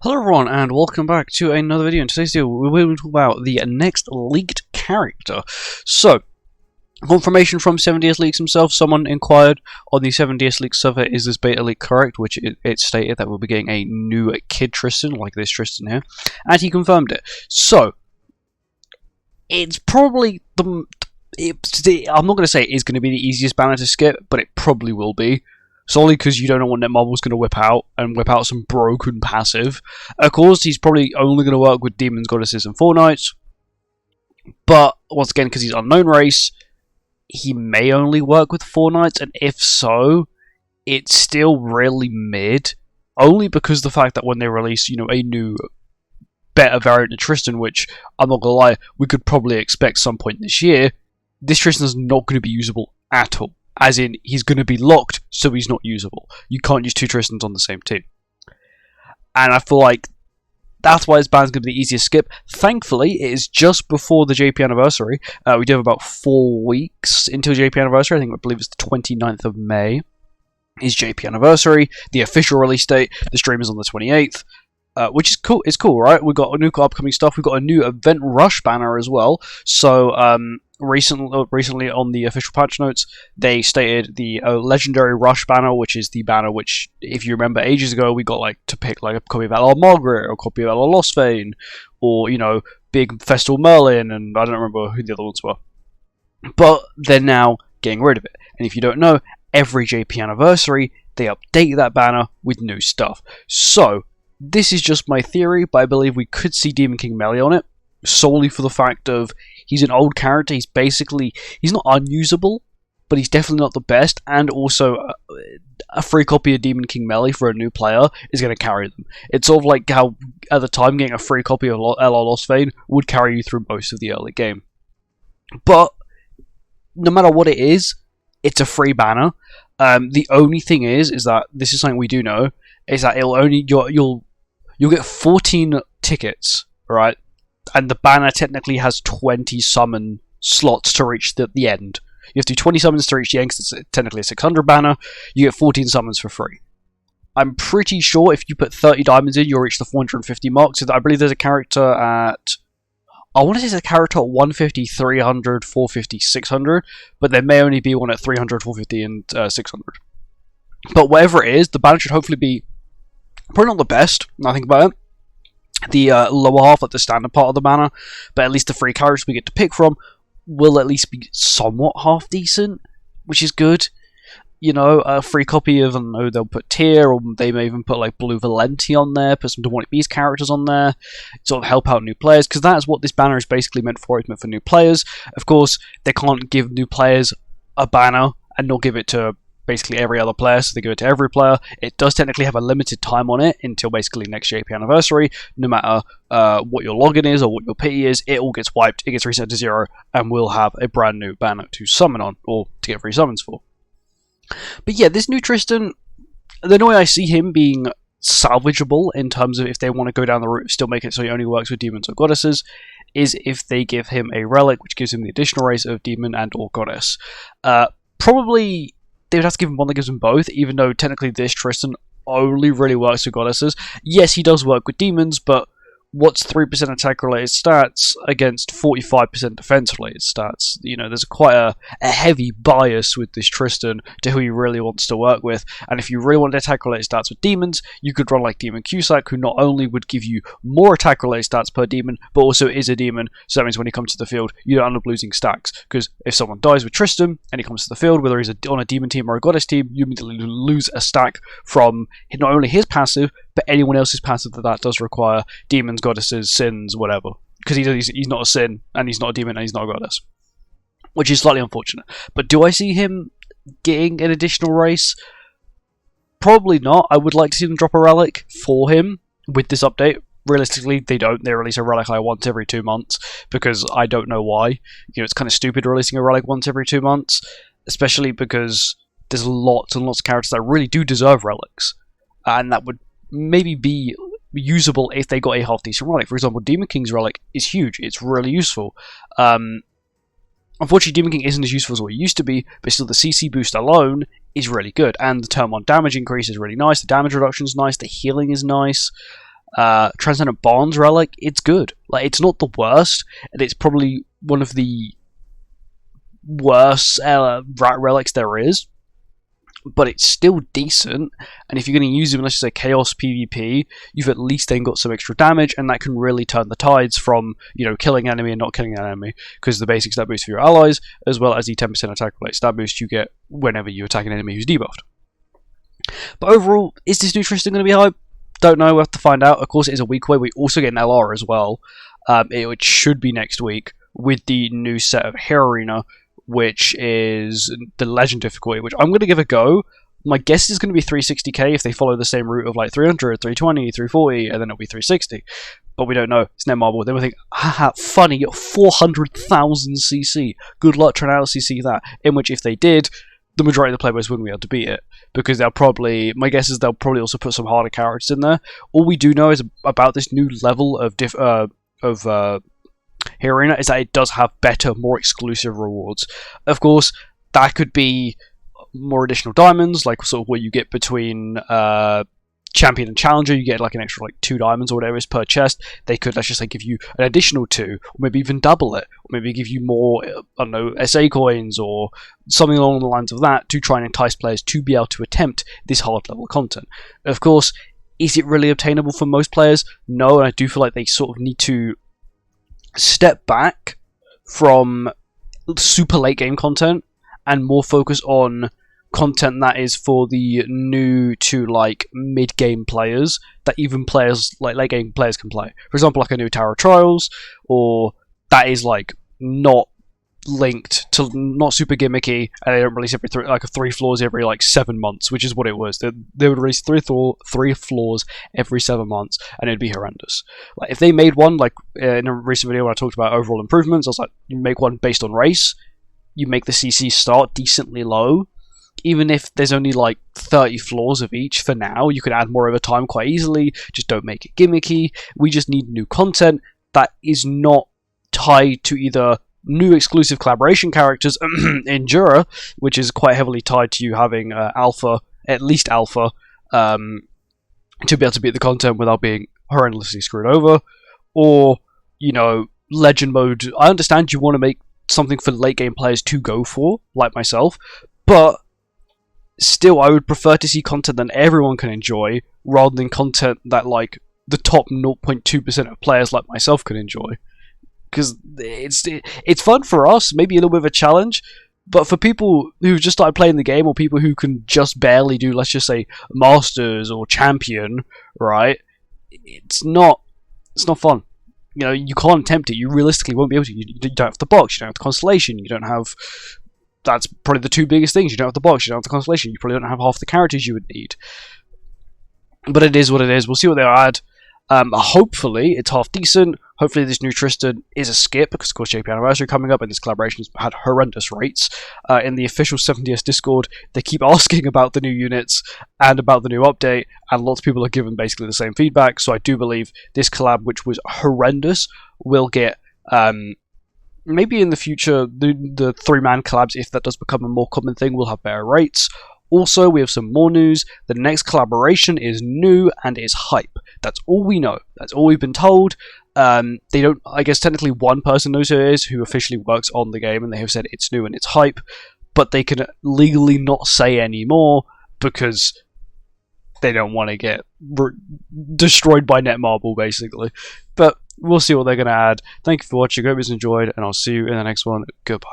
Hello everyone and welcome back to another video. In today's video we're going to talk about the next leaked character. So, confirmation from 7DS Leaks himself. Someone inquired on the 7DS Leaks server, is this beta leak correct? Which it stated that we'll be getting a new kid Tristan, like this Tristan here. And he confirmed it. So, it's probably I'm not going to say it is going to be the easiest banner to skip, but it probably will be. Solely because you don't know what Netmarble's going to whip out some broken passive. Of course, he's probably only going to work with demons, goddesses, and four knights. But, once again, because he's unknown race, he may only work with four knights, and if so, it's still really mid. Only because the fact that when they release, a new, better variant of Tristan, which, I'm not going to lie, we could probably expect some point this year, this Tristan's not going to be usable at all. As in, he's going to be locked, so he's not usable. You can't use two Tristans on the same team. And I feel like that's why this ban's going to be the easiest skip. Thankfully, it is just before the JP anniversary. We do have about 4 weeks until JP anniversary. I believe it's the 29th of May is JP anniversary. The official release date. The stream is on the 28th. Which is cool. It's cool, right? We've got a new upcoming stuff. We've got a new event rush banner as well. So, recently on the official patch notes, they stated the legendary rush banner, which is the banner which, if you remember ages ago, we got to pick a copy of Valor Margaret, or a copy of Valor Lostvane, or Big Festal Merlin, and I don't remember who the other ones were. But they're now getting rid of it. And if you don't know, every JP anniversary they update that banner with new stuff. So this is just my theory, but I believe we could see Demon King Melee on it, solely for the fact of he's an old character. He's not unusable, but he's definitely not the best, and also a free copy of Demon King Melee for a new player is going to carry them. It's sort of like how, at the time, getting a free copy of LR Lostvane would carry you through most of the early game. But, no matter what it is, it's a free banner. The only thing is that, this is something we do know, is that you'll get 14 tickets, right? And the banner technically has 20 summon slots to reach the end. You have to do 20 summons to reach the end, because it's technically a 600 banner. You get 14 summons for free. I'm pretty sure if you put 30 diamonds in, you'll reach the 450 mark. So I believe there's a character at... I want to say there's a character at 150, 300, 450, 600. But there may only be one at 300, 450, and 600. But whatever it is, the banner should hopefully be... probably not the best, now I think about it. The lower half, like the standard part of the banner, but at least the free characters we get to pick from will at least be somewhat half decent, which is good. A free copy of, I don't know, they'll put Tyr, or they may even put Blue Valenti on there, put some Demonic Beast characters on there, sort of help out new players, because that's what this banner is basically meant for. It's meant for new players. Of course, they can't give new players a banner and not give it to basically every other player, so they give it to every player. It does technically have a limited time on it until basically next JP anniversary. No matter what your login is or what your pity is, it all gets wiped, it gets reset to 0, and we'll have a brand new banner to summon on, or to get free summons for. But yeah, this new Tristan, the only way I see him being salvageable in terms of if they want to go down the route of still make it so he only works with demons or goddesses, is if they give him a relic, which gives him the additional race of demon and or goddess. Probably they would have to give him one that gives him both, even though technically this Tristan only really works with goddesses. Yes, he does work with demons, but what's 3% attack-related stats against 45% defense-related stats? There's quite a heavy bias with this Tristan to who he really wants to work with. And if you really want attack-related stats with demons, you could run like Demon Cusack, who not only would give you more attack-related stats per demon, but also is a demon, so that means when he comes to the field, you don't end up losing stacks. Because if someone dies with Tristan, and he comes to the field, whether he's on a demon team or a goddess team, you immediately lose a stack from not only his passive, but anyone else's passive that does require demons, goddesses, sins, whatever. Because he's not a sin, and he's not a demon, and he's not a goddess. Which is slightly unfortunate. But do I see him getting an additional race? Probably not. I would like to see them drop a relic for him with this update. Realistically, they don't. They release a relic once every 2 months, because I don't know why. It's kind of stupid releasing a relic once every 2 months, especially because there's lots and lots of characters that really do deserve relics. And that would maybe be usable if they got a half-decent relic. For example, Demon King's relic is huge. It's really useful. Unfortunately, Demon King isn't as useful as what it used to be, but still the CC boost alone is really good. And the turn 1 damage increase is really nice. The damage reduction is nice. The healing is nice. Transcendent Bonds relic, it's good. Like, it's not the worst, and it's probably one of the worst relics there is, but it's still decent. And if you're going to use them, let's just say Chaos PvP, you've at least then got some extra damage, and that can really turn the tides from, you know, killing an enemy and not killing an enemy, because the basic stat boost for your allies, as well as the 10% attack rate stat boost you get whenever you attack an enemy who's debuffed. But overall, is this new Tristan going to be hype? Don't know, we'll have to find out. Of course, it is a week away. We also get an LR as well, which should be next week, with the new set of Hero Arena, which is the Legend difficulty, which I'm going to give a go. My guess is going to be 360k if they follow the same route of like 300, 320, 340, and then it'll be 360. But we don't know. It's Netmarble. Then we think, haha, funny, 400,000 CC. Good luck trying to out-CC that. In which, if they did, the majority of the players wouldn't be able to beat it, because they'll probably, my guess is they'll probably also put some harder characters in there. All we do know is about this new level of Hero Arena is that it does have better, more exclusive rewards. Of course, that could be more additional diamonds, like sort of what you get between Champion and Challenger. You get like an extra like 2 diamonds or whatever is per chest. They could, let's just say, give you an additional 2, or maybe even double it, or maybe give you more, I don't know, SA coins or something along the lines of that, to try and entice players to be able to attempt this hard level content. Of course, is it really obtainable for most players? No, and I do feel like they sort of need to step back from super late game content and more focus on content that is for the new to like mid game players, that even players like late game players can play. For example, like a new Tower of Trials, or that is like not linked to, not super gimmicky, and they don't release every 3 floors every like 7 months, which is what it was. They would release 3 floors every 7 months, and it'd be horrendous. Like, if they made one, like in a recent video when I talked about overall improvements, I was like, you make one based on race, you make the CC start decently low. Even if there's only like 30 floors of each for now, you can add more over time quite easily. Just don't make it gimmicky. We just need new content that is not tied to either new exclusive collaboration characters in Jura, which is quite heavily tied to you having alpha, at least alpha, to be able to beat the content without being horrendously screwed over, or, you know, legend mode. I understand you want to make something for late game players to go for, like myself, but still, I would prefer to see content that everyone can enjoy, rather than content that like the top 0.2% of players like myself can enjoy. Because it's fun for us, maybe a little bit of a challenge, but for people who've just started playing the game, or people who can just barely do, let's just say, Masters or Champion, right? It's not fun. You know, you can't attempt it. You realistically won't be able to. You don't have the box. You don't have the constellation. You don't have. That's probably the 2 biggest things. You don't have the box. You don't have the constellation. You probably don't have half the characters you would need. But it is what it is. We'll see what they'll add. Hopefully, it's half decent. Hopefully, this new Tristan is a skip, because, of course, JP Anniversary coming up, and this collaboration has had horrendous rates. In the official 70s Discord, they keep asking about the new units and about the new update, and lots of people are given basically the same feedback. So I do believe this collab, which was horrendous, will get... maybe in the future, the 3-man collabs, if that does become a more common thing, will have better rates. Also, we have some more news. The next collaboration is new and is hype. That's all we know. That's all we've been told. They don't, I guess technically one person knows who it is, who officially works on the game, and they have said it's new and it's hype, but they can legally not say any more, because they don't want to get destroyed by Netmarble, basically. But we'll see what they're going to add. Thank you for watching. I hope you enjoyed, and I'll see you in the next one. Goodbye.